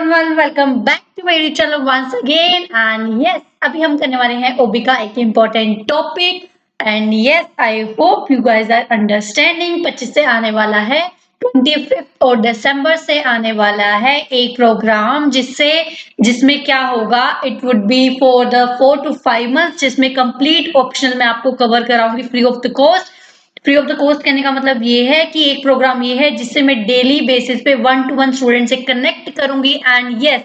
Everyone, welcome back to my YouTube channel once again. And yes, अभी हम करने वाले हैं ओबी का एक important topic. And yes, I hope you guys are understanding. 25 से आने वाला है, 25 और दिसंबर से आने वाला है एक प्रोग्राम जिसमें क्या होगा, it would be for the 4 to 5 months, जिसमें कंप्लीट ऑप्शनल मैं आपको कवर कराऊंगी free of the cost. Free of the cost कहने का मतलब ये है कि एक प्रोग्राम ये है जिससे मैं डेली बेसिस पे 1 to 1 स्टूडेंट से कनेक्ट करूंगी। एंड यस,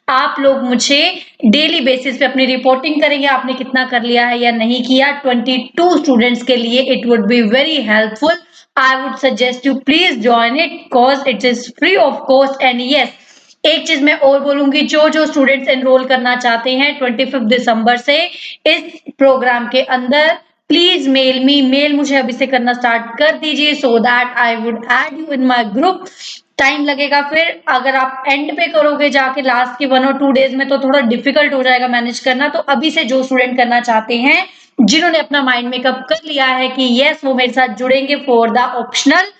आप लोग मुझे डेली बेसिस पे अपनी रिपोर्टिंग करेंगे, आपने कितना कर लिया है या नहीं किया। 22 स्टूडेंट्स के लिए it would be very helpful. I would suggest you please join it cause it is free of cost. And yes, एक चीज मैं और बोलूंगी, जो जो स्टूडेंट्स एनरोल करना चाहते हैं 25 दिसंबर से इस प्रोग्राम के अंदर, प्लीज मेल मुझे अभी से करना स्टार्ट कर दीजिए so that I would add you in my group. Time लगेगा, फिर अगर आप एंड पे करोगे जाके लास्ट के 1 or 2 days में, तो थोड़ा डिफिकल्ट हो जाएगा मैनेज करना। तो अभी से जो स्टूडेंट करना चाहते हैं, जिन्होंने अपना माइंड मेकअप कर लिया है कि यस वो मेरे साथ जुड़ेंगे फॉर द ऑप्शनल,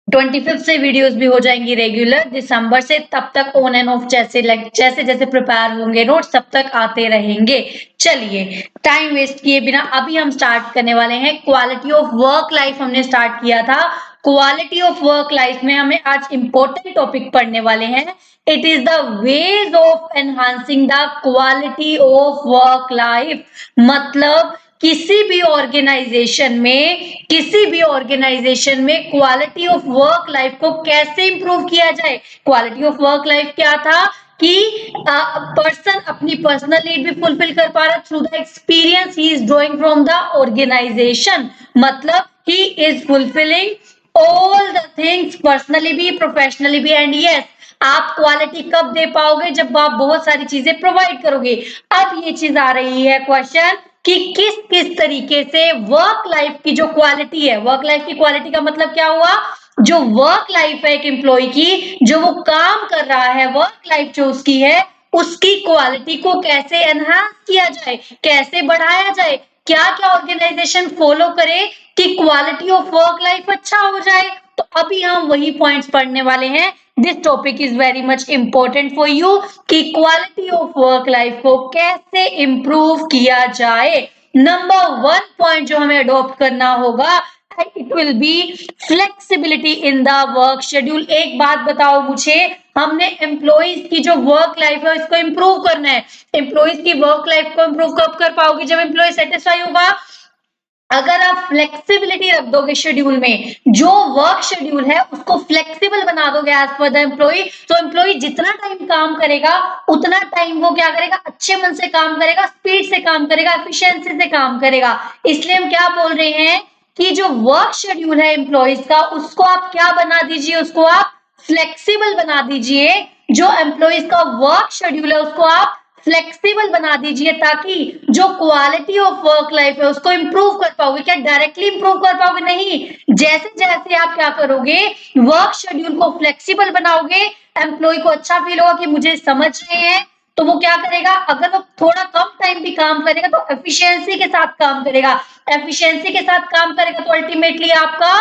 25 से वीडियोस भी हो जाएंगी रेगुलर। दिसंबर से तब तक ऑन एंड ऑफ जैसे जैसे प्रिपेयर होंगे नोट्स तब तक आते रहेंगे। चलिए, टाइम वेस्ट किए बिना अभी हम स्टार्ट करने वाले हैं। क्वालिटी ऑफ वर्क लाइफ हमने स्टार्ट किया था। क्वालिटी ऑफ वर्क लाइफ में हमें आज इंपॉर्टेंट टॉपिक पढ़ने वाले हैं। It is the ways of enhancing the quality of work life. मतलब किसी भी ऑर्गेनाइजेशन में क्वालिटी ऑफ वर्क लाइफ को कैसे इंप्रूव किया जाए। क्वालिटी ऑफ वर्क लाइफ क्या था कि पर्सन अपनी पर्सनल नीड भी फुलफिल कर पा रहा through the experience he is drawing from the organisation. मतलब he is fulfilling all the things personally भी प्रोफेशनली भी। एंड यस, आप क्वालिटी कब दे पाओगे, जब आप बहुत सारी चीजें प्रोवाइड करोगे। अब ये चीज आ रही है क्वेश्चन कि किस किस तरीके से वर्क लाइफ की जो क्वालिटी है, वर्क लाइफ की क्वालिटी का मतलब क्या हुआ, जो वर्क लाइफ है एक एम्प्लॉय की, जो वो काम कर रहा है, वर्क लाइफ जो उसकी है, उसकी क्वालिटी को कैसे एनहांस किया जाए, कैसे बढ़ाया जाए, क्या क्या ऑर्गेनाइजेशन फॉलो करे कि क्वालिटी ऑफ वर्क लाइफ अच्छा हो जाए। तो अभी हम वही पॉइंट्स पढ़ने वाले हैं। This topic is very much important for you कि क्वालिटी ऑफ वर्क लाइफ को कैसे इंप्रूव किया जाए। नंबर 1 पॉइंट जो हमें अडॉप्ट करना होगा, it will be flexibility in the work schedule. एक बात बताओ मुझे, हमने एम्प्लॉइज की जो वर्क लाइफ है इसको इंप्रूव करना है। एम्प्लॉइज की वर्क लाइफ को इंप्रूव कब कर पाओगे, जब एम्प्लॉय सेटिस्फाई होगा। अगर आप फ्लेक्सिबिलिटी रख दोगे शेड्यूल में, जो वर्क शेड्यूल है उसको फ्लेक्सिबल बना दोगे एज पर द एम्प्लॉय, तो एम्प्लॉय जितना टाइम काम करेगा उतना टाइम वो क्या करेगा, अच्छे मन से काम करेगा, स्पीड से काम करेगा, एफिशिएंसी से काम करेगा। इसलिए हम क्या बोल रहे हैं कि जो वर्क शेड्यूल है एम्प्लॉयज का, उसको आप क्या बना दीजिए, उसको आप फ्लेक्सिबल बना दीजिए। जो एम्प्लॉयज का वर्क शेड्यूल है उसको आप फ्लेक्सिबल बना दीजिए, ताकि जो क्वालिटी ऑफ वर्क लाइफ है उसको इंप्रूव कर पाओगे। क्या डायरेक्टली इंप्रूव कर पाओगे, नहीं। जैसे जैसे आप क्या करोगे, वर्क शेड्यूल को फ्लेक्सिबल बनाओगे, एम्प्लॉय को अच्छा फील होगा कि मुझे समझ रहे हैं, तो वो क्या करेगा, अगर वो थोड़ा कम टाइम भी काम करेगा तो एफिशिएंसी के साथ काम करेगा। एफिशिएंसी के साथ काम करेगा तो अल्टीमेटली आपका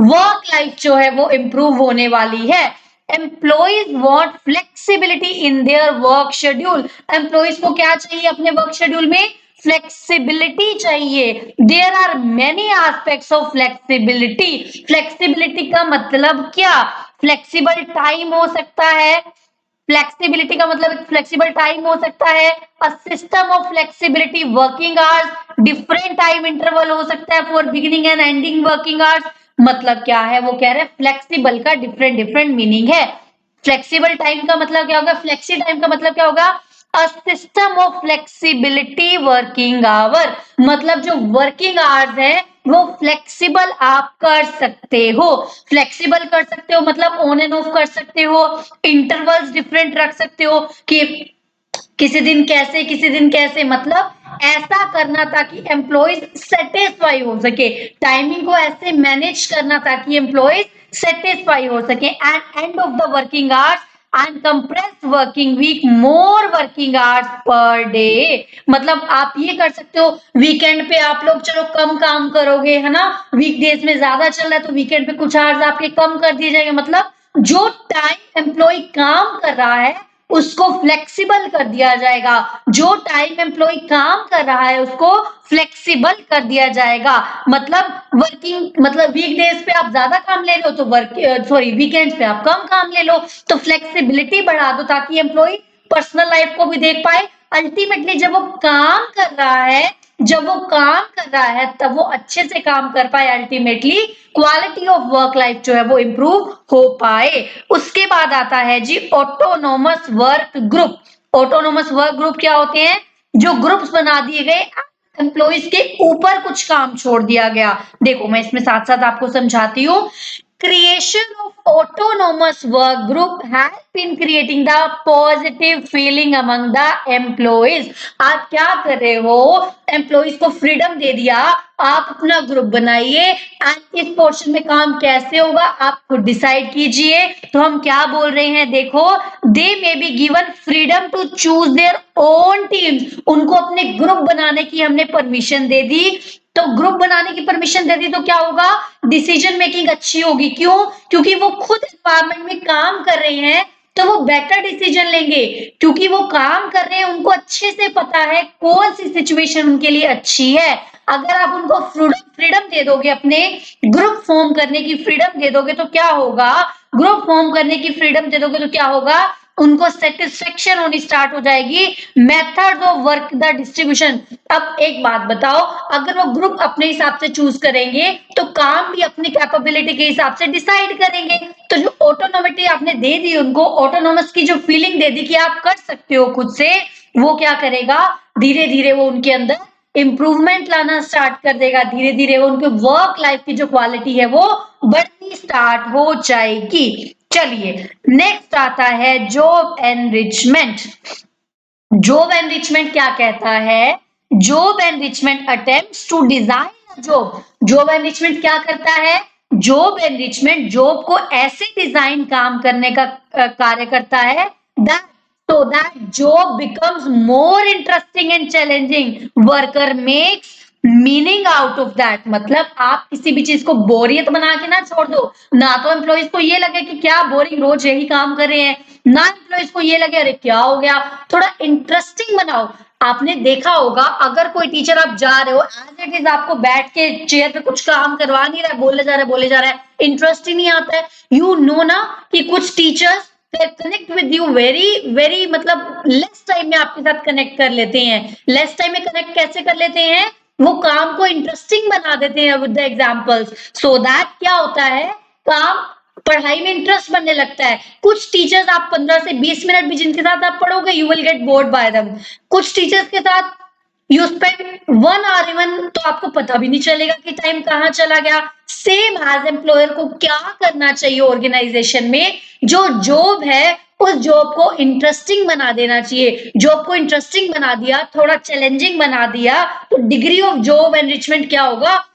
वर्क लाइफ जो है वो इंप्रूव होने वाली है। Employees want flexibility in their work schedule. Employees को क्या चाहिए अपने वर्क शेड्यूल में, फ्लेक्सिबिलिटी चाहिए। There are many aspects of flexibility. Flexibility का मतलब क्या, फ्लेक्सिबल टाइम हो सकता है, फ्लेक्सिबिलिटी का मतलब फ्लेक्सिबल टाइम हो सकता है, a system of flexibility, working hours, different time interval हो सकता है for beginning and ending working hours. मतलब क्या है, वो कह रहे हैं फ्लेक्सिबल का डिफरेंट डिफरेंट मीनिंग है। फ्लेक्सिबल टाइम का मतलब क्या होगा, फ्लेक्सी टाइम का मतलब क्या होगा, a system of flexibility working hour. मतलब जो वर्किंग आवर्स है वो फ्लेक्सिबल आप कर सकते हो। फ्लेक्सिबल कर सकते हो मतलब ऑन एंड ऑफ कर सकते हो, इंटरवल्स डिफरेंट रख सकते हो कि किसी दिन कैसे किसी दिन कैसे। मतलब ऐसा करना ताकि एम्प्लॉइज सेटिस्फाई हो सके, टाइमिंग को ऐसे मैनेज करना ताकि एम्प्लॉइज सेटिस्फाई हो सके। And end of the working hours and compressed working week, more working hours per day. मतलब आप ये कर सकते हो, वीकेंड पे आप लोग चलो कम काम करोगे, है ना, वीकडेज में ज्यादा चल रहा है तो वीकेंड पे कुछ आवर्स आपके कम कर दिए जाएंगे। मतलब जो टाइम एम्प्लॉय काम कर रहा है उसको फ्लेक्सिबल कर दिया जाएगा। जो टाइम एम्प्लॉय काम कर रहा है उसको फ्लेक्सिबल कर दिया जाएगा। मतलब वीकडेज पे आप ज्यादा काम ले लो तो वीकेंड्स पे आप कम काम ले लो। तो फ्लेक्सिबिलिटी बढ़ा दो ताकि एम्प्लॉय पर्सनल लाइफ को भी देख पाए। अल्टीमेटली जब वो काम कर रहा है तब वो अच्छे से काम कर पाए। Ultimately quality of work life जो है वो इम्प्रूव हो पाए। उसके बाद आता है जी autonomous work group. Autonomous work group क्या होते हैं? जो ग्रुप्स बना दिए गए एम्प्लॉइज के ऊपर कुछ काम छोड़ दिया गया। देखो मैं इसमें साथ साथ आपको समझाती हूँ। Creation of autonomous work group help in creating the positive feeling among the employees। आप क्या कर रहे हो? एम्प्लॉइज को फ्रीडम दे दिया, आप अपना ग्रुप बनाइए एंड इस पोर्शन में काम कैसे होगा आप खुद डिसाइड कीजिए। तो हम क्या बोल रहे हैं? देखो, they may be given freedom to choose their own teams. उनको अपने ग्रुप बनाने की हमने परमिशन दे दी। तो ग्रुप बनाने की परमिशन दे दी तो क्या होगा? डिसीजन मेकिंग अच्छी होगी। क्यों? क्योंकि वो खुद एनवायरमेंट में काम कर रहे हैं तो वो बेटर डिसीजन लेंगे। क्योंकि वो काम कर रहे हैं, उनको अच्छे से पता है कौन सी सिचुएशन उनके लिए अच्छी है। अगर आप उनको फ्रीडम दे दोगे, अपने ग्रुप फॉर्म करने की फ्रीडम दे दोगे तो क्या होगा? ग्रुप फॉर्म करने की फ्रीडम दे दोगे तो क्या होगा? उनको सेटिस्फेक्शन होनी स्टार्ट हो जाएगी। Method of work the distribution. अब एक बात बताओ, अगर वो ग्रुप अपने हिसाब से चूज करेंगे तो काम भी अपनी कैपेबिलिटी के हिसाब से डिसाइड करेंगे। तो जो ऑटोनोमिटी आपने दे दी उनको, ऑटोनोमस की जो फीलिंग दे दी कि आप कर सकते हो खुद से, वो क्या करेगा? धीरे धीरे वो उनके अंदर इंप्रूवमेंट लाना स्टार्ट कर देगा। धीरे धीरे वो उनके वर्क लाइफ की जो क्वालिटी है वो बढ़नी स्टार्ट हो जाएगी। चलिए नेक्स्ट आता है जॉब एनरिचमेंट। जॉब एनरिचमेंट क्या कहता है? Job enrichment attempts to design a job. Job enrichment क्या करता है? जॉब एनरिचमेंट जॉब को ऐसे डिजाइन काम करने का कार्य करता है that so that job becomes more interesting and challenging. Worker makes meaning out of that. मतलब आप किसी भी चीज को बोरियत बना के ना छोड़ दो। ना तो एम्प्लॉइज को ये लगे कि क्या बोरिंग रोज यही काम कर रहे हैं, ना एम्प्लॉइज को ये लगे अरे क्या हो गया। थोड़ा इंटरेस्टिंग बनाओ। आपने देखा होगा अगर कोई टीचर आप जा रहे हो एज इट इज आपको बैठ के चेयर पे कुछ काम करवा नहीं रहा है, बोले जा रहा है, इंटरेस्ट ही नहीं आता है। यू नो ना कि कुछ teachers connect with you very मतलब लेस टाइम में आपके साथ कनेक्ट कर लेते हैं। लेस टाइम में कनेक्ट कैसे कर लेते हैं? वो काम को इंटरेस्टिंग बना देते हैं with the examples. So that क्या होता है? काम पढ़ाई में इंटरेस्ट बनने लगता है। कुछ टीचर्स आप 15 से 20 मिनट भी जिनके साथ आप पढ़ोगे you will get bored bye them. कुछ टीचर्स के साथ यू स्पेंड 1 आवर इवन तो आपको पता भी नहीं चलेगा कि टाइम कहाँ चला गया। सेम एज एम्प्लॉयर को क्या करना चाहिए ऑर्गेनाइजेशन में? जो जॉब है उस जॉब को इंटरेस्टिंग बना देना चाहिए। जॉब को इंटरेस्टिंग बना दिया, थोड़ा चैलेंजिंग बना दिया तो डिग्री ऑफ जॉब एनरिचमेंट क्या होगा?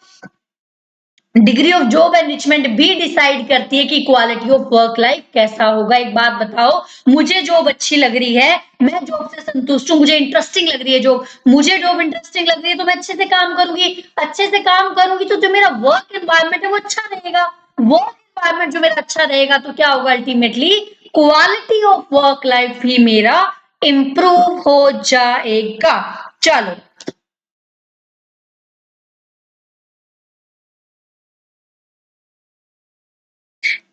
डिग्री ऑफ जॉब एनरिचमेंट भी डिसाइड करती है कि क्वालिटी ऑफ वर्क लाइफ कैसा होगा। एक बात बताओ, मुझे जॉब अच्छी लग रही है, मैं जॉब से संतुष्ट हूँ, मुझे इंटरेस्टिंग लग रही है जॉब, मुझे जॉब इंटरेस्टिंग लग रही है तो मैं अच्छे से काम करूंगी। अच्छे से काम करूंगी तो जो मेरा वर्क एनवायरमेंट है वो अच्छा रहेगा। वर्क एनवायरमेंट जो मेरा अच्छा रहेगा तो क्या होगा? Ultimately quality of work life भी मेरा इंप्रूव हो जाएगा। चलो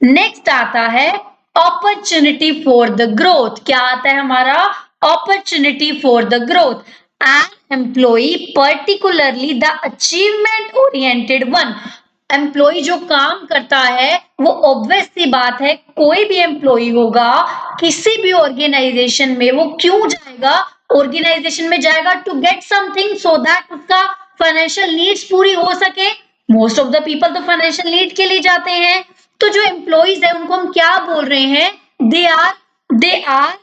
नेक्स्ट आता है अपॉर्चुनिटी फॉर द ग्रोथ। क्या आता है हमारा? Opportunity for the growth. An employee particularly the achievement oriented one. Employee जो काम करता है वो ऑब्वियस सी बात है, कोई भी एम्प्लॉई होगा किसी भी ऑर्गेनाइजेशन में वो क्यों जाएगा? ऑर्गेनाइजेशन में जाएगा to get something so that उसका फाइनेंशियल नीड्स पूरी हो सके। मोस्ट ऑफ द पीपल तो फाइनेंशियल नीड के लिए जाते हैं। तो जो एम्प्लॉइज है उनको हम क्या बोल रहे हैं? They are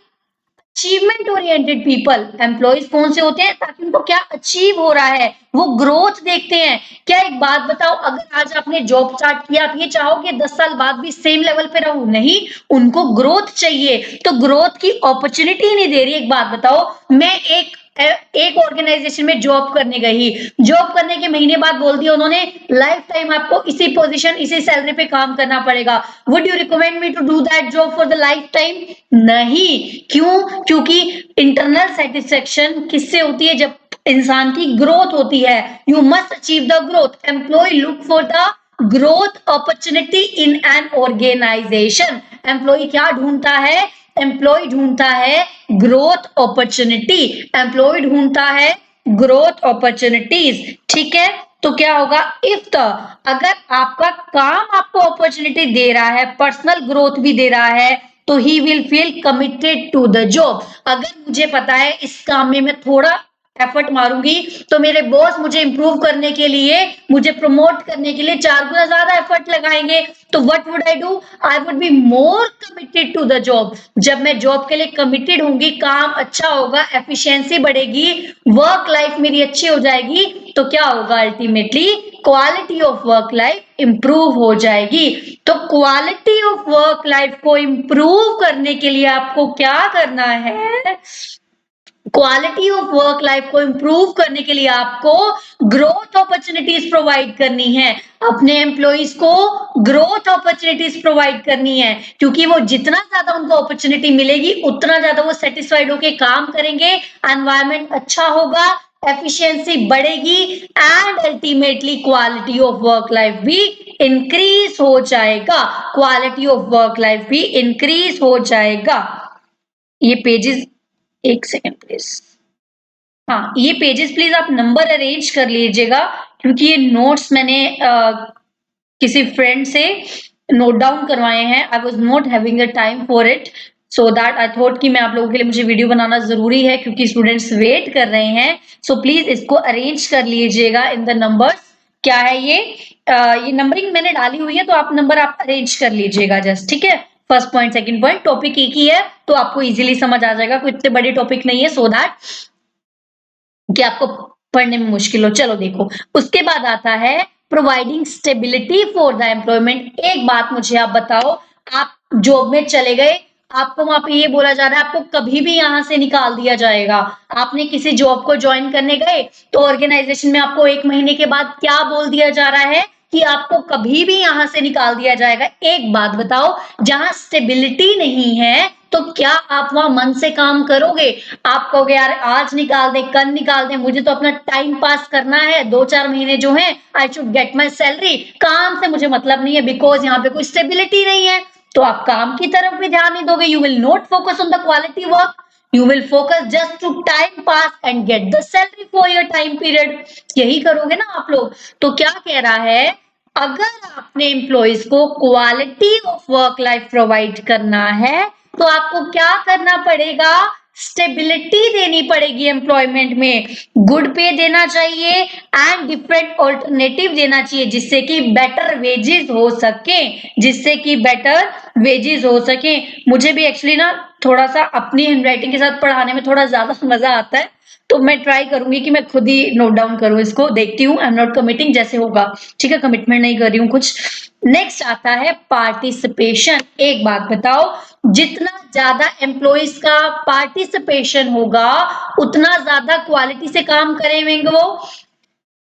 achievement oriented people. Employees कौन से होते हैं? ताकि उनको क्या अचीव हो रहा है, वो ग्रोथ देखते हैं। क्या एक बात बताओ, अगर आज आपने जॉब स्टार्ट किया आप ये चाहोगे 10 साल बाद भी सेम लेवल पे रहूं? नहीं, उनको ग्रोथ चाहिए। तो ग्रोथ की अपॉर्चुनिटी नहीं दे रही। एक बात बताओ, मैं एक एक ऑर्गेनाइजेशन में जॉब करने गई, जॉब करने के महीने बाद बोल दिया उन्होंने लाइफ टाइम आपको इसी पोजीशन इसी सैलरी पे काम करना पड़ेगा। Would you recommend me to do that job for the life time? नहीं। क्यों? क्योंकि इंटरनल सेटिस्फेक्शन किससे होती है? जब इंसान की ग्रोथ होती है। You must achieve the growth. Employee look for the growth opportunity in an organisation. Employee क्या ढूंढता है? एम्प्लॉय ढूंढता है ग्रोथ अपॉर्चुनिटी। एम्प्लॉय ढूंढता है ग्रोथ अपॉर्चुनिटीज। ठीक है, तो क्या होगा? इफ द, अगर आपका काम आपको अपॉर्चुनिटी दे रहा है, पर्सनल ग्रोथ भी दे रहा है, तो he will feel committed to the job. अगर मुझे पता है इस काम में मैं थोड़ा एफर्ट मारूंगी तो मेरे बॉस मुझे इंप्रूव करने के लिए, मुझे प्रमोट करने के लिए 4 गुना ज्यादा एफर्ट लगाएंगे। तो what would I do? I would be more committed to the job. जब मैं जॉब के लिए कमिटेड होंगी, काम अच्छा होगा, एफिशिएंसी बढ़ेगी, वर्क लाइफ मेरी अच्छी हो जाएगी, तो क्या होगा? Ultimately quality of work life improve हो जाएगी। तो क्वालिटी ऑफ वर्क लाइफ को इंप्रूव करने के लिए आपको क्या करना है? क्वालिटी ऑफ वर्क लाइफ को इंप्रूव करने के लिए आपको ग्रोथ अपॉर्चुनिटीज प्रोवाइड करनी है। अपने एम्प्लॉइज को ग्रोथ अपॉर्चुनिटीज प्रोवाइड करनी है, क्योंकि वो जितना ज्यादा उनको अपॉर्चुनिटी मिलेगी उतना ज्यादा वो सेटिस्फाइड होकर काम करेंगे, एनवायरमेंट अच्छा होगा, एफिशिएंसी बढ़ेगी and ultimately quality of work life भी इंक्रीज हो जाएगा। क्वालिटी ऑफ वर्क लाइफ भी इंक्रीज हो जाएगा। ये पेजेस, एक सेकेंड प्लीज। हाँ, ये पेजेस प्लीज आप नंबर अरेंज कर लीजिएगा, क्योंकि ये नोट्स मैंने किसी फ्रेंड से नोट डाउन करवाए हैं। I was not having the time for it, so that I thought कि मैं आप लोगों के लिए, मुझे वीडियो बनाना जरूरी है क्योंकि स्टूडेंट्स वेट कर रहे हैं। सो प्लीज इसको अरेंज कर लीजिएगा इन द नंबर्स। क्या है ये नंबरिंग मैंने डाली हुई है, तो आप नंबर आप अरेंज कर लीजिएगा जस्ट। ठीक है, first point, second point, topic एक ही है तो आपको इजीली समझ आ जाएगा, कोई इतने बड़े टॉपिक नहीं है, सो दैट कि आपको पढ़ने में मुश्किल हो। चलो देखो, उसके बाद आता है providing stability for the employment. एक बात मुझे आप बताओ, आप जॉब में चले गए, आपको वहां पे ये बोला जा रहा है आपको कभी भी यहां से निकाल दिया जाएगा। आपने किसी जॉब को ज्वाइन करने गए तो ऑर्गेनाइजेशन में आपको 1 महीने के बाद क्या बोल दिया जा रहा है कि आपको कभी भी यहां से निकाल दिया जाएगा। एक बात बताओ, जहां स्टेबिलिटी नहीं है तो क्या आप वहां मन से काम करोगे? आप कहोगे यार आज निकाल दे, कल निकाल दे, मुझे तो अपना टाइम पास करना है, 2-4 महीने जो है I should get my salary, काम से मुझे मतलब नहीं है, बिकॉज यहाँ पे कोई स्टेबिलिटी नहीं है। तो आप काम की तरफ भी ध्यान नहीं दोगे। You will not focus on the quality work, you will focus just to time pass and get the salary for your time period. यही करोगे ना आप लोग। तो क्या कह रहा है, अगर आपने एम्प्लॉइज को quality of work life provide करना है तो आपको क्या करना पड़ेगा? स्टेबिलिटी देनी पड़ेगी एम्प्लॉयमेंट में, गुड पे देना चाहिए एंड डिफरेंट ऑल्टरनेटिव देना चाहिए, जिससे कि बेटर वेजेस हो सके, जिससे कि बेटर वेजेस हो सके। मुझे भी एक्चुअली ना थोड़ा सा अपनी हैंडराइटिंग के साथ पढ़ाने में थोड़ा ज्यादा मजा आता है, तो मैं ट्राई करूंगी कि मैं खुद ही नोट डाउन करूं इसको, देखती हूँ। आई एम नॉट कमिटिंग, जैसे होगा। ठीक है, कमिटमेंट नहीं कर रही हूँ कुछ। नेक्स्ट आता है पार्टिसिपेशन। एक बात बताओ, जितना ज्यादा एम्प्लॉइज का पार्टिसिपेशन होगा उतना ज्यादा क्वालिटी से काम करेंगे वो।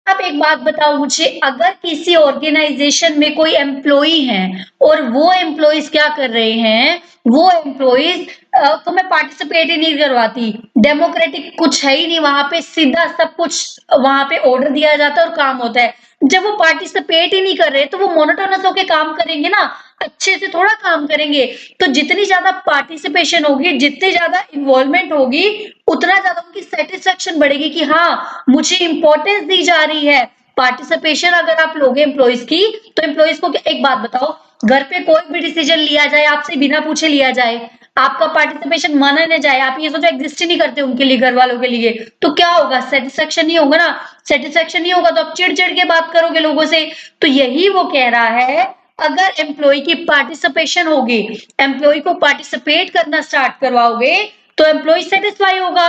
अब एक बात बताओ मुझे, अगर किसी ऑर्गेनाइजेशन में कोई एम्प्लॉई है और वो एम्प्लॉइज क्या कर रहे हैं, वो एम्प्लॉइज तो मैं पार्टिसिपेट ही नहीं करवाती, डेमोक्रेटिक कुछ है ही नहीं वहां पे, सीधा सब कुछ वहां पे ऑर्डर दिया जाता है और काम होता है। जब वो पार्टिसिपेट ही नहीं कर रहे तो वो मोनोटोनस होके काम करेंगे ना, अच्छे से थोड़ा काम करेंगे। तो जितनी ज्यादा पार्टिसिपेशन होगी, जितनी ज्यादा इन्वॉल्वमेंट होगी, उतना ज्यादा उनकी सेटिस्फेक्शन बढ़ेगी कि हाँ मुझे इंपॉर्टेंस दी जा रही है। पार्टिसिपेशन अगर आप लोगे एम्प्लॉइज की, तो एम्प्लॉइज को एक बात बताओ, घर पे कोई भी डिसीजन लिया जाए, आपसे बिना पूछे लिया जाए, आपका पार्टिसिपेशन माना न जाए, आप ये सोचो एग्जिस्ट ही नहीं करते उनके लिए, घर वालों के लिए, तो क्या होगा? सेटिस्फेक्शन नहीं होगा ना। सेटिस्फेक्शन नहीं होगा तो आप चिड़-चिड़ के बात करोगे लोगों से। तो यही वो कह रहा है, अगर एम्प्लॉय की पार्टिसिपेशन होगी, एम्प्लॉय को पार्टिसिपेट करना स्टार्ट करवाओगे, तो एम्प्लॉय सेटिस्फाई होगा।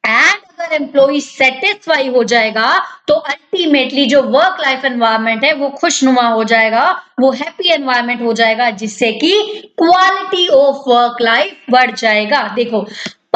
एंड अगर एम्प्लॉय सेटिस्फाई हो जाएगा तो अल्टीमेटली जो वर्क लाइफ एनवायरनमेंट है वो खुशनुमा हो जाएगा, वो हैप्पी एनवायरनमेंट हो जाएगा, जिससे कि क्वालिटी ऑफ वर्क लाइफ बढ़ जाएगा। देखो,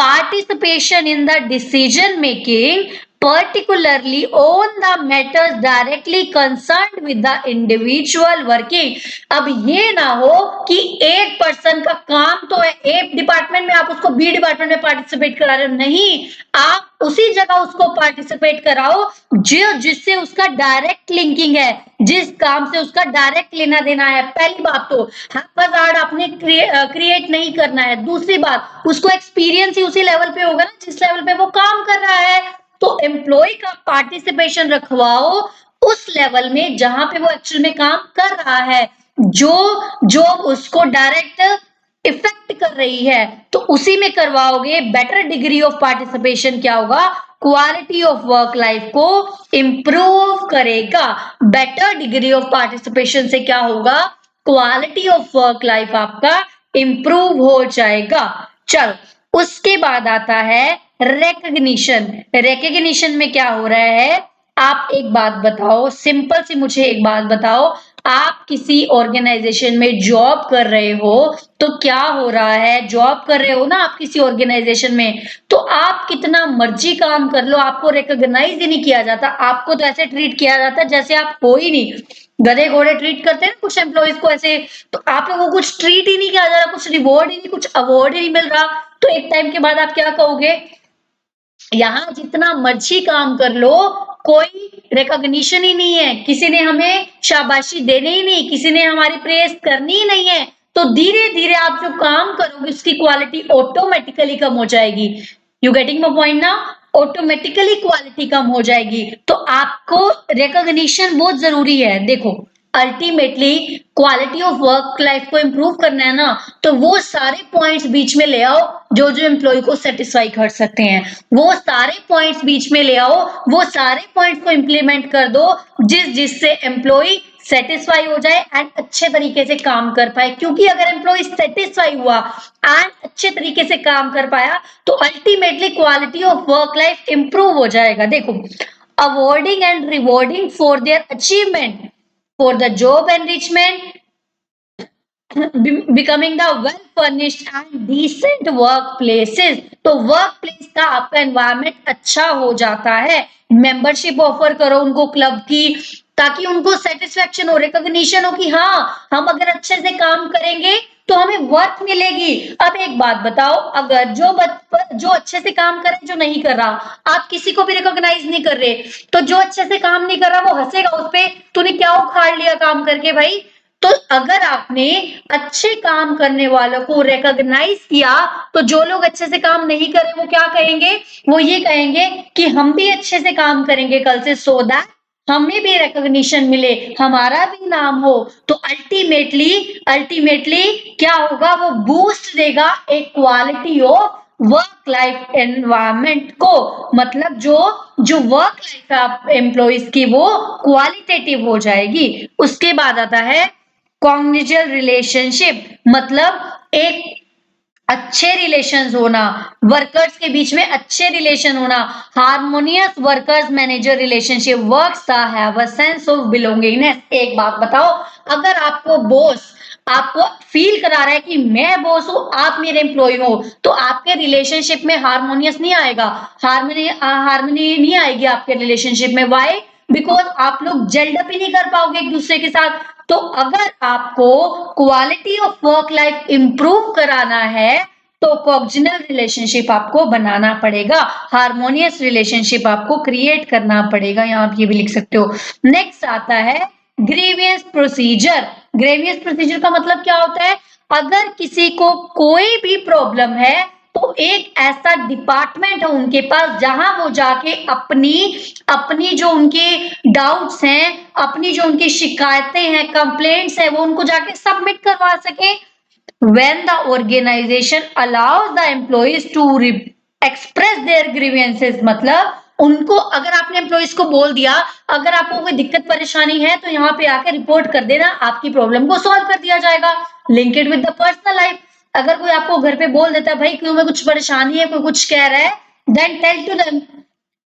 participation in the decision making, particularly on the matters directly concerned with the individual working. अब ये ना हो कि एक पर्सन का काम तो है ए डिपार्टमेंट में, आप उसको बी डिपार्टमेंट में पार्टिसिपेट करा रहे हो, नहीं, आप उसी जगह उसको पार्टिसिपेट कराओ जो जिससे उसका डायरेक्ट लिंकिंग है, जिस काम से उसका डायरेक्ट लेना देना है। पहली बात तो हार्ड आपने क्रिएट नहीं करना है। दूसरी बात, उसको एक्सपीरियंस ही उसी लेवल पे होगा ना जिस लेवल पे वो काम कर रहा है। तो एम्प्लॉय का पार्टिसिपेशन रखवाओ उस लेवल में जहां पे वो एक्चुअल में काम कर रहा है, जो जॉब उसको डायरेक्ट इफेक्ट कर रही है, तो उसी में करवाओगे। बेटर डिग्री ऑफ पार्टिसिपेशन क्या होगा, क्वालिटी ऑफ वर्क लाइफ को इंप्रूव करेगा। बेटर डिग्री ऑफ पार्टिसिपेशन से क्या होगा, क्वालिटी ऑफ वर्क लाइफ आपका इंप्रूव हो जाएगा। चलो उसके बाद आता है रिकग्निशन। रिकग्निशन में क्या हो रहा है, आप एक बात बताओ, सिंपल सी मुझे एक बात बताओ, आप किसी ऑर्गेनाइजेशन में जॉब कर रहे हो तो क्या हो रहा है, जॉब कर रहे हो ना आप किसी ऑर्गेनाइजेशन में, तो आप कितना मर्जी काम कर लो आपको रिकॉग्नाइज ही नहीं किया जाता। आपको तो ऐसे ट्रीट किया जाता है जैसे आप हो ही नहीं। गधे घोड़े ट्रीट करते हैं कुछ एम्प्लॉइज को ऐसे, तो आप लोगों को कुछ ट्रीट ही नहीं किया जा रहा, कुछ रिवॉर्ड ही नहीं, कुछ अवार्ड ही नहीं मिल रहा, तो एक टाइम के बाद आप क्या कहोगे, यहाँ जितना मर्जी काम कर लो कोई रिकॉग्निशन ही नहीं है, किसी ने हमें शाबाशी देनी ही नहीं, किसी ने हमारी प्रेस करनी ही नहीं है। तो धीरे धीरे आप जो काम करोगे उसकी क्वालिटी ऑटोमेटिकली कम हो जाएगी। यू गेटिंग माय पॉइंट ना, ऑटोमेटिकली क्वालिटी कम हो जाएगी। तो आपको रिकॉग्निशन बहुत जरूरी है। देखो ultimately quality of work life को इंप्रूव करना है ना, तो वो सारे पॉइंट्स बीच में ले आओ जो जो एम्प्लॉय को सेटिस्फाई कर सकते हैं, वो सारे पॉइंट्स बीच में ले आओ, वो सारे पॉइंट्स को इंप्लीमेंट कर दो जिससे एम्प्लॉय सेटिस्फाई हो जाए एंड अच्छे तरीके से काम कर पाए। क्योंकि अगर एम्प्लॉय सेटिस्फाई हुआ एंड अच्छे तरीके से काम कर पाया तो ultimately quality of work life improve हो जाएगा। देखो awarding and rewarding for their achievement, for the job enrichment, becoming the well furnished and decent workplaces, तो वर्क प्लेस का आपका एनवायरमेंट अच्छा हो जाता है। मेंबरशिप ऑफर करो उनको क्लब की, ताकि उनको सेटिस्फेक्शन हो, रिकॉग्निशन हो कि हाँ हम अगर अच्छे से काम करेंगे तो हमें वर्क मिलेगी। अब एक बात बताओ, अगर जो अच्छे से काम करे जो नहीं कर रहा, आप किसी को भी रिकॉग्नाइज नहीं कर रहे, तो जो अच्छे से काम नहीं कर रहा वो हंसेगा उस पे, तूने क्या उखाड़ लिया काम करके भाई। तो अगर आपने अच्छे काम करने वालों को रिकॉग्नाइज किया तो जो लोग अच्छे से काम नहीं करे वो क्या कहेंगे, वो ये कहेंगे कि हम भी अच्छे से काम करेंगे कल से, सो दैट हमें भी रिकॉग्निशन मिले, हमारा भी नाम हो। तो अल्टीमेटली क्या होगा, वो बूस्ट देगा एक quality of work life environment को। मतलब जो जो वर्क लाइफ है एम्प्लॉइज की वो क्वालिटेटिव हो जाएगी। उसके बाद आता है कॉन्जुगल रिलेशनशिप, मतलब एक अच्छे रिलेशंस होना, वर्कर्स के बीच में अच्छे रिलेशन होना। Harmonious workers manager relationship works have a sense of belongingness. एक बात बताओ, अगर आपको बॉस आपको फील करा रहा है कि मैं बॉस हूं आप मेरे एम्प्लॉय हो, तो आपके रिलेशनशिप में हार्मोनियस नहीं आएगा, हार्मनी नहीं आएगी आपके रिलेशनशिप में। वाई, बिकॉज आप लोग जेल्ड अप ही नहीं कर पाओगे एक दूसरे के साथ। तो अगर आपको quality of work life improve कराना है तो कॉन्जुगल रिलेशनशिप आपको बनाना पड़ेगा, हार्मोनियस रिलेशनशिप आपको क्रिएट करना पड़ेगा। यहाँ आप ये भी लिख सकते हो। नेक्स्ट आता है ग्रीवियंस प्रोसीजर। ग्रीवियंस प्रोसीजर का मतलब क्या होता है, अगर किसी को कोई भी प्रॉब्लम है तो एक ऐसा डिपार्टमेंट है उनके पास जहां वो जाके अपनी अपनी जो उनके डाउट्स हैं, अपनी जो उनकी शिकायतें हैं, कंप्लेंट्स है, वो उनको जाके सबमिट करवा सके। when the organization allows the employees to express their grievances, मतलब उनको, अगर आपने एम्प्लॉइज को बोल दिया अगर आपको कोई दिक्कत परेशानी है तो यहाँ पे आके रिपोर्ट कर देना, आपकी प्रॉब्लम को सॉल्व कर दिया जाएगा। Link it with the personal life. अगर कोई आपको घर पे बोल देता है भाई क्यों में कुछ परेशानी है, कोई कुछ कह रहा है, देन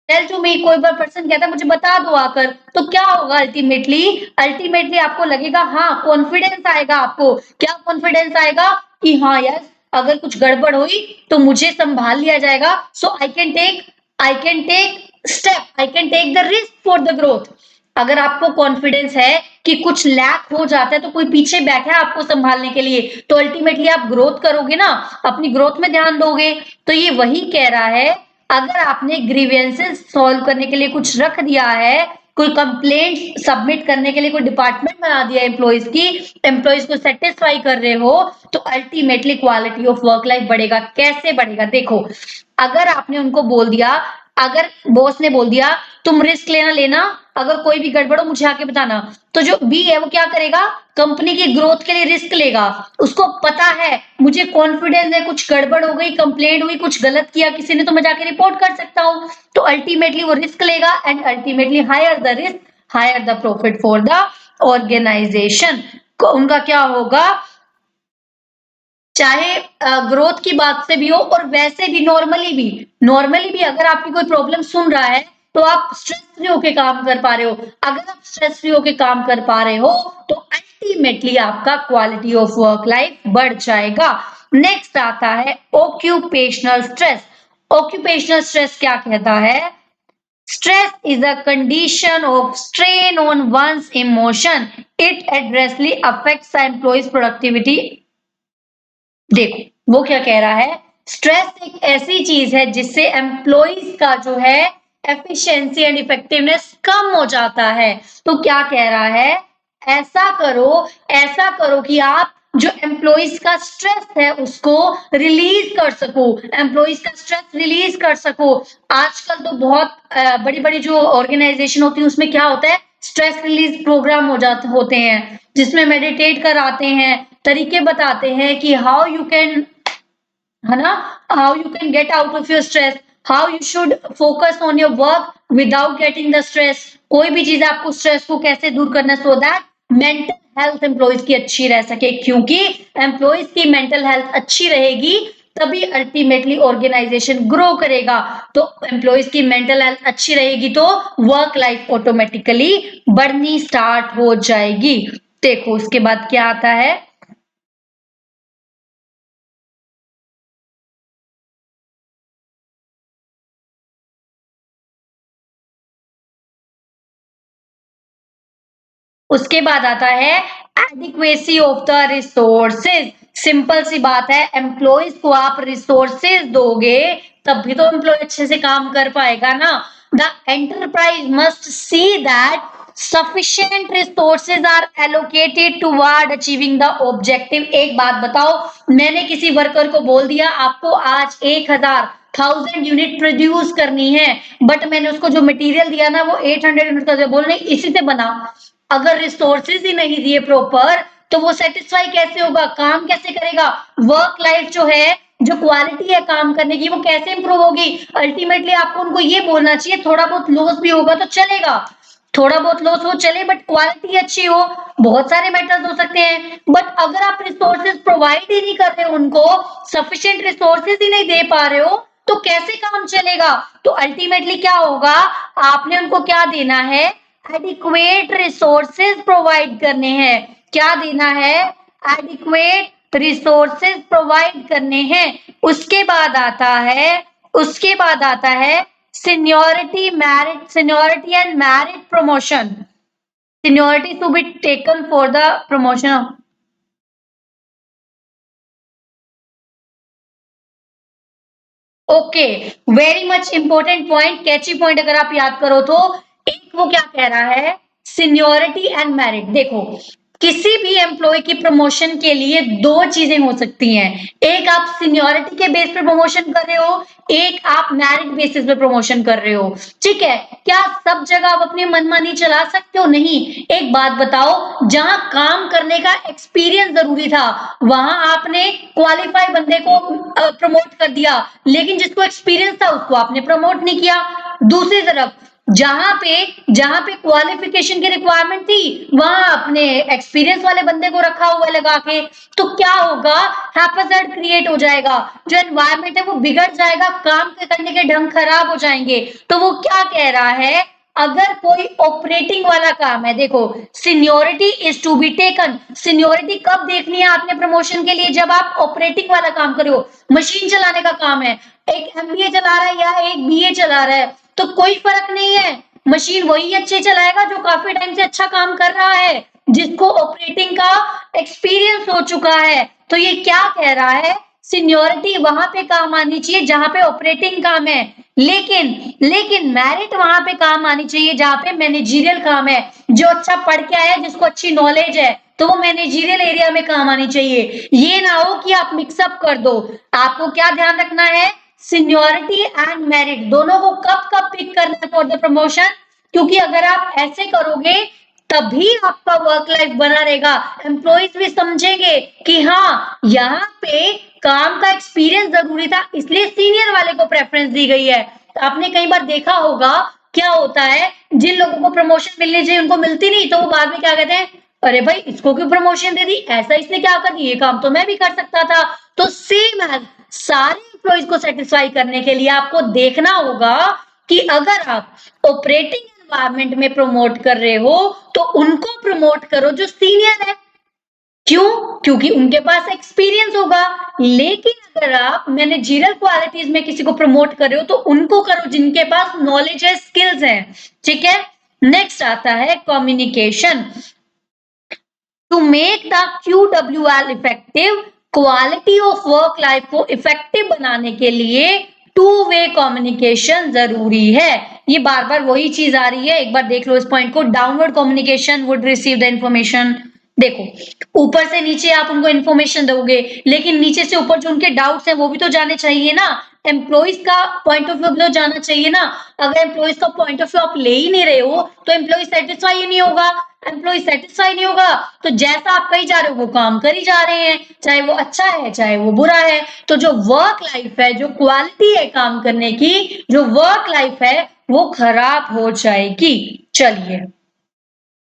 टेल टू मी, कोई बार पर्सन कहता है मुझे बता दो आकर, तो क्या होगा, अल्टीमेटली आपको लगेगा, हाँ कॉन्फिडेंस आएगा आपको। क्या कॉन्फिडेंस आएगा कि हाँ यस अगर कुछ गड़बड़ हुई तो मुझे संभाल लिया जाएगा, so I can take step, I can take the risk for the growth. अगर आपको कॉन्फिडेंस है कि कुछ लैक हो जाता है तो कोई पीछे बैठा है आपको संभालने के लिए, तो अल्टीमेटली आप ग्रोथ करोगे ना, अपनी ग्रोथ में ध्यान दोगे। तो ये वही कह रहा है, अगर आपने ग्रीवेंसेस सॉल्व करने के लिए कुछ रख दिया है, कोई कंप्लेंट सबमिट करने के लिए कोई डिपार्टमेंट बना दिया एम्प्लॉइज की, एम्प्लॉइज को सेटिस्फाई कर रहे हो, तो ultimately quality of work life बढ़ेगा। कैसे बढ़ेगा? देखो, अगर आपने उनको बोल दिया, अगर बॉस ने बोल दिया तुम रिस्क लेना, अगर कोई भी गड़बड़ हो मुझे आके बताना, तो जो बी है वो क्या करेगा? कंपनी की ग्रोथ के लिए रिस्क लेगा। उसको पता है, मुझे कॉन्फिडेंस है, कुछ गड़बड़ हो गई, कंप्लेंट हुई, कुछ गलत किया किसी ने, तो मैं जाके रिपोर्ट कर सकता हूँ। तो अल्टीमेटली वो रिस्क लेगा and ultimately higher the risk, higher the profit for the organisation. उनका क्या होगा, चाहे ग्रोथ की बात से भी हो और वैसे भी नॉर्मली भी अगर आपकी कोई प्रॉब्लम सुन रहा है तो आप स्ट्रेस फ्री होके काम कर पा रहे हो। अगर आप स्ट्रेस फ्री होके काम कर पा रहे हो तो अल्टीमेटली आपका क्वालिटी ऑफ वर्क लाइफ बढ़ जाएगा। नेक्स्ट आता है ऑक्यूपेशनल स्ट्रेस। ऑक्यूपेशनल स्ट्रेस क्या कहता है? Stress is a condition of strain on one's emotion. It adversely affects the employee's productivity. देखो वो क्या कह रहा है, स्ट्रेस एक ऐसी चीज है जिससे एम्प्लॉइज का जो है एफिशिएंसी एंड इफेक्टिवनेस कम हो जाता है। तो क्या कह रहा है, ऐसा करो कि आप जो एम्प्लॉइज का स्ट्रेस है उसको रिलीज कर सको, एम्प्लॉइज का स्ट्रेस रिलीज कर सको। आजकल तो बहुत बड़ी बड़ी जो ऑर्गेनाइजेशन होती है उसमें क्या होता है, स्ट्रेस रिलीज प्रोग्राम होते हैं, जिसमें मेडिटेट कराते हैं, तरीके बताते हैं कि हाउ यू कैन, है ना, how you can get out of your stress, how you should focus on your work without getting the stress. कोई भी चीज आपको स्ट्रेस को कैसे दूर करना, so that mental health employees की अच्छी रह सके, क्योंकि एम्प्लॉइज की मेंटल हेल्थ अच्छी रहेगी तभी अल्टीमेटली ऑर्गेनाइजेशन ग्रो करेगा। तो एम्प्लॉइज की मेंटल हेल्थ अच्छी रहेगी तो वर्क लाइफ ऑटोमेटिकली बढ़नी स्टार्ट हो जाएगी। देखो उसके बाद क्या आता है, उसके बाद आता है adequacy of the resources. Simple सी बात है, एम्प्लॉइज को आप रिसोर्सेज दोगे तब भी तो एम्प्लॉय अच्छे से काम कर पाएगा ना। The enterprise must see that sufficient resources are allocated toward achieving the objective। एक बात बताओ, मैंने किसी वर्कर को बोल दिया आपको आज 1000 यूनिट प्रोड्यूस करनी है, बट मैंने उसको जो मटेरियल दिया ना वो 800 यूनिट का, बोल रहे इसी से बना। अगर रिसोर्सेज ही नहीं दिए प्रॉपर तो वो सेटिस्फाई कैसे होगा, काम कैसे करेगा? वर्क लाइफ जो है, जो क्वालिटी है काम करने की, वो कैसे इंप्रूव होगी? अल्टीमेटली आपको उनको ये बोलना चाहिए थोड़ा बहुत लॉस भी होगा तो चलेगा, थोड़ा बहुत लॉस हो चले बट क्वालिटी अच्छी हो। बहुत सारे मैटर्स हो सकते हैं, बट अगर आप रिसोर्सेज प्रोवाइड ही नहीं कर रहे हो, उनको सफिशिएंट रिसोर्सेज ही नहीं दे पा रहे हो, तो कैसे काम चलेगा? तो अल्टीमेटली क्या होगा, आपने उनको क्या देना है, एडिक्वेट रिसोर्सेज प्रोवाइड करने हैं। क्या देना है? एडिक्वेट रिसोर्सेज प्रोवाइड करने हैं। उसके बाद आता है, उसके बाद आता है seniority and merit promotion। Seniority to be taken for the promotion। Okay, very much important point, catchy point अगर आप याद करो तो, एक वो क्या कह रहा है, सीनियोरिटी एंड मेरिट। देखो किसी भी एम्प्लॉय की प्रमोशन के लिए दो चीजें हो सकती हैं, एक आप सीनियोरिटी के बेस पे प्रमोशन कर रहे हो, एक आप मेरिट बेसिस पे प्रमोशन कर रहे हो। ठीक है, क्या सब जगह आप अपनी मनमानी चला सकते हो? नहीं। एक बात बताओ, जहां काम करने का एक्सपीरियंस जरूरी था वहां आपने क्वालिफाई बंदे को प्रमोट कर दिया, लेकिन जिसको एक्सपीरियंस था उसको आपने प्रमोट नहीं किया। दूसरी तरफ जहां पे क्वालिफिकेशन की रिक्वायरमेंट थी वहां आपने एक्सपीरियंस वाले बंदे को रखा हुआ लगा के, तो क्या होगा, हैपेजार्ड क्रिएट हो जाएगा, जो एनवायरमेंट है वो बिगड़ जाएगा, काम करने के ढंग खराब हो जाएंगे। तो वो क्या कह रहा है, अगर कोई ऑपरेटिंग वाला काम है, देखो seniority is to be taken, seniority कब देखनी है आपने प्रमोशन के लिए, जब आप ऑपरेटिंग वाला काम कर रहे हो, मशीन चलाने का काम है, एक एमबीए चला रहा है या एक बीए चला रहा है, तो कोई फर्क नहीं है, मशीन वही अच्छे चलाएगा जो काफी टाइम से अच्छा काम कर रहा है, जिसको ऑपरेटिंग का एक्सपीरियंस हो चुका है। तो ये क्या कह रहा है, सीनियोरिटी वहां पे काम आनी चाहिए जहां पे ऑपरेटिंग काम है, लेकिन लेकिन मेरिट वहां पे काम आनी चाहिए जहां पे मैनेजरियल काम है, जो अच्छा पढ़ के आया है, जिसको अच्छी नॉलेज है, तो वो मैनेजरियल एरिया में काम आनी चाहिए। ये ना हो कि आप मिक्सअप कर दो। आपको क्या ध्यान रखना है, सीनियोरिटी एंड मेरिट दोनों को कब कब पिक करना है फॉर द प्रमोशन, क्योंकि अगर आप ऐसे करोगे तभी आपका वर्क लाइफ बना रहेगा, एम्प्लॉइज भी समझेंगे कि हाँ यहाँ पे काम का एक्सपीरियंस जरूरी था, इसलिए सीनियर वाले को प्रेफरेंस दी गई है। तो आपने कई बार देखा होगा क्या होता है, जिन लोगों को प्रमोशन मिलनी चाहिए उनको मिलती नहीं, तो वो बाद में क्या कहते हैं, अरे भाई इसको क्यों प्रमोशन दे दी, ऐसा इसने क्या कर दी, ये काम तो मैं भी कर सकता था। तो सेम है, सारे एम्प्लॉइज को सेटिस्फाई करने के लिए आपको देखना होगा कि अगर आप ऑपरेटिंग एनवायरनमेंट में प्रमोट कर रहे हो तो उनको प्रमोट करो जो सीनियर है, क्यों, क्योंकि उनके पास एक्सपीरियंस होगा। लेकिन अगर आप मैनेजरियल क्वालिटीज में किसी को प्रमोट कर रहे हो तो उनको करो जिनके पास नॉलेज है, स्किल्स है। ठीक है, नेक्स्ट आता है communication. To make the QWL effective, quality of work life को इफेक्टिव बनाने के लिए टू वे कम्युनिकेशन जरूरी है। ये बार बार वही चीज आ रही है, एक बार देख लो इस पॉइंट को, downward communication would receive the information. देखो ऊपर से नीचे आप उनको इन्फॉर्मेशन दोगे, लेकिन नीचे से ऊपर जो उनके डाउट्स हैं वो भी तो जाने चाहिए ना, एम्प्लॉइज का पॉइंट ऑफ व्यू भी तो जाना चाहिए ना। अगर एम्प्लॉइज का पॉइंट ऑफ व्यू आप ले ही नहीं रहे हो तो एम्प्लॉय सेटिस्फाई ही नहीं होगा, एम्प्लॉय सेटिस्फाई नहीं होगा तो जैसा आप कही जा रहे हो वो काम कर ही जा रहे हैं, चाहे वो अच्छा है चाहे वो बुरा है। तो जो वर्क लाइफ है, जो क्वालिटी है काम करने की, जो वर्क लाइफ है वो खराब हो जाएगी। चलिए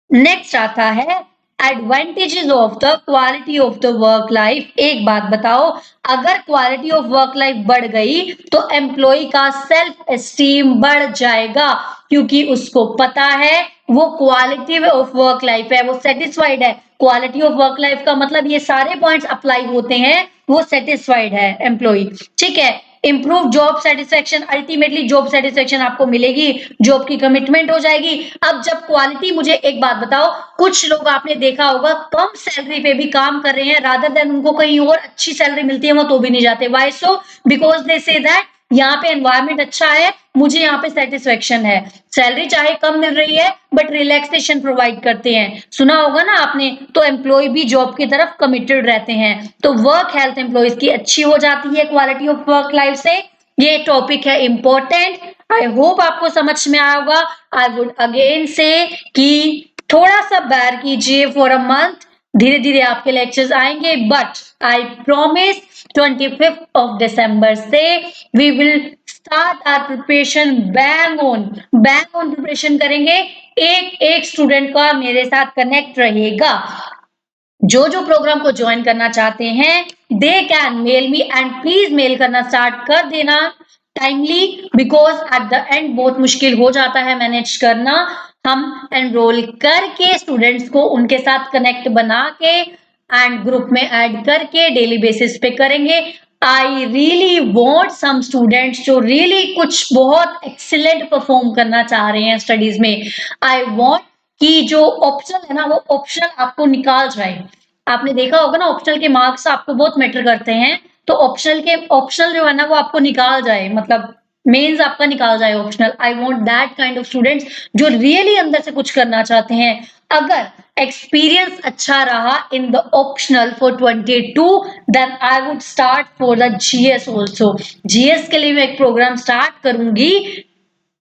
नेक्स्ट आता है advantages of the quality of the work life. एक बात बताओ, अगर क्वालिटी ऑफ वर्क लाइफ बढ़ गई तो एम्प्लॉय का सेल्फ एस्टीम बढ़ जाएगा, क्योंकि उसको पता है वो क्वालिटी ऑफ वर्क लाइफ है, वो सेटिस्फाइड है। क्वालिटी ऑफ वर्क लाइफ का मतलब ये सारे पॉइंट्स अप्लाई होते हैं, वो सेटिस्फाइड है एम्प्लॉय। ठीक है, improve job satisfaction, ultimately job satisfaction आपको मिलेगी, जॉब की कमिटमेंट हो जाएगी। अब जब क्वालिटी, मुझे एक बात बताओ, कुछ लोग आपने देखा होगा कम सैलरी पे भी काम कर रहे हैं, रादर देन उनको कहीं और अच्छी सैलरी मिलती है वो तो भी नहीं जाते। Why so, because they say that यहाँ पे एनवायरमेंट अच्छा है, मुझे यहाँ पे सेटिस्फेक्शन है, सैलरी चाहे कम मिल रही है बट रिलैक्सेशन प्रोवाइड करते हैं, सुना होगा ना आपने। तो एम्प्लॉय भी जॉब की तरफ कमिटेड रहते हैं, तो वर्क हेल्थ एम्प्लॉयज की अच्छी हो जाती है क्वालिटी ऑफ वर्क लाइफ से। ये टॉपिक है इंपॉर्टेंट, आई होप आपको समझ में आया होगा। आई वुड अगेन से कि थोड़ा सा बेयर कीजिए फॉर अ मंथ, धीरे धीरे आपके लेक्चर्स आएंगे, but I promise 25th of December से we will start our preparation, bang on preparation करेंगे। एक एक स्टूडेंट का मेरे साथ कनेक्ट रहेगा। जो जो प्रोग्राम को ज्वाइन करना चाहते हैं they can mail me, and please mail करना स्टार्ट कर देना timely, because at the end बहुत मुश्किल हो जाता है मैनेज करना। हम एनरोल करके स्टूडेंट्स को उनके साथ कनेक्ट बना के एंड ग्रुप में ऐड करके डेली बेसिस पे करेंगे। I really want some students जो रियली कुछ बहुत एक्सीलेंट परफॉर्म करना चाह रहे हैं स्टडीज में। आई वॉन्ट कि जो ऑप्शनल है ना वो ऑप्शनल आपको निकाल जाए। आपने देखा होगा ना ऑप्शनल के मार्क्स आपको बहुत मैटर करते हैं, तो ऑप्शनल जो है ना वो आपको निकाल जाए, मतलब मेंस आपका निकाल जाए optional. I want that kind of students जो रियली अंदर से कुछ करना चाहते हैं। अगर एक्सपीरियंस अच्छा रहा in the optional for 22, then I would start for the GS also. GS के लिए मैं एक प्रोग्राम स्टार्ट करूंगी,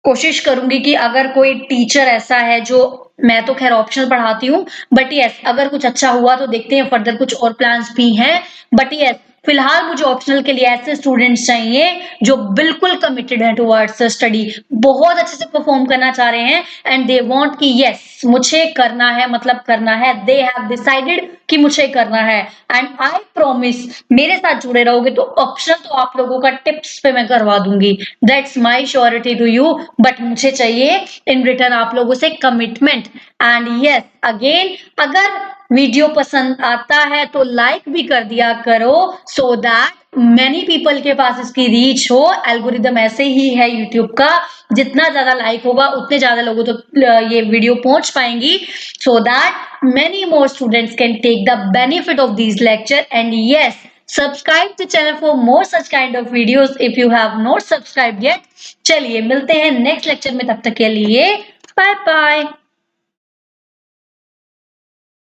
कोशिश करूंगी कि अगर कोई टीचर ऐसा है जो, मैं तो खैर ऑप्शनल पढ़ाती हूँ, बट यस अगर कुछ अच्छा हुआ तो देखते हैं, फर्दर कुछ और प्लान्स भी हैं, बट यस फिलहाल मुझे ऑप्शनल के लिए ऐसे स्टूडेंट्स चाहिए जो बिल्कुल कमिटेड हैं टुवर्ड्स स्टडी, बहुत अच्छे से परफॉर्म करना चाह रहे हैं एंड दे वांट कि यस मुझे करना है, मतलब करना है, दे हैव डिसाइडेड कि मुझे करना है। एंड आई प्रॉमिस मेरे साथ जुड़े रहोगे तो ऑप्शनल तो आप लोगों का टिप्स पे मैं करवा दूंगी, that's my surety to you. But मुझे चाहिए इन रिटर्न आप लोगों से कमिटमेंट। एंड यस अगेन, अगर वीडियो पसंद आता है तो लाइक भी कर दिया करो, सो दैट मेनी पीपल के पास इसकी रीच हो। एल्गोरिदम ऐसे ही है यूट्यूब का, जितना ज्यादा लाइक होगा उतने ज्यादा लोगों तक ये वीडियो पहुंच पाएंगी, so that many more students can take the benefit of this lecture. And yes, subscribe the channel for more such kind of videos if you have not subscribed yet। चलिए मिलते हैं नेक्स्ट लेक्चर में, तब तक के लिए bye bye.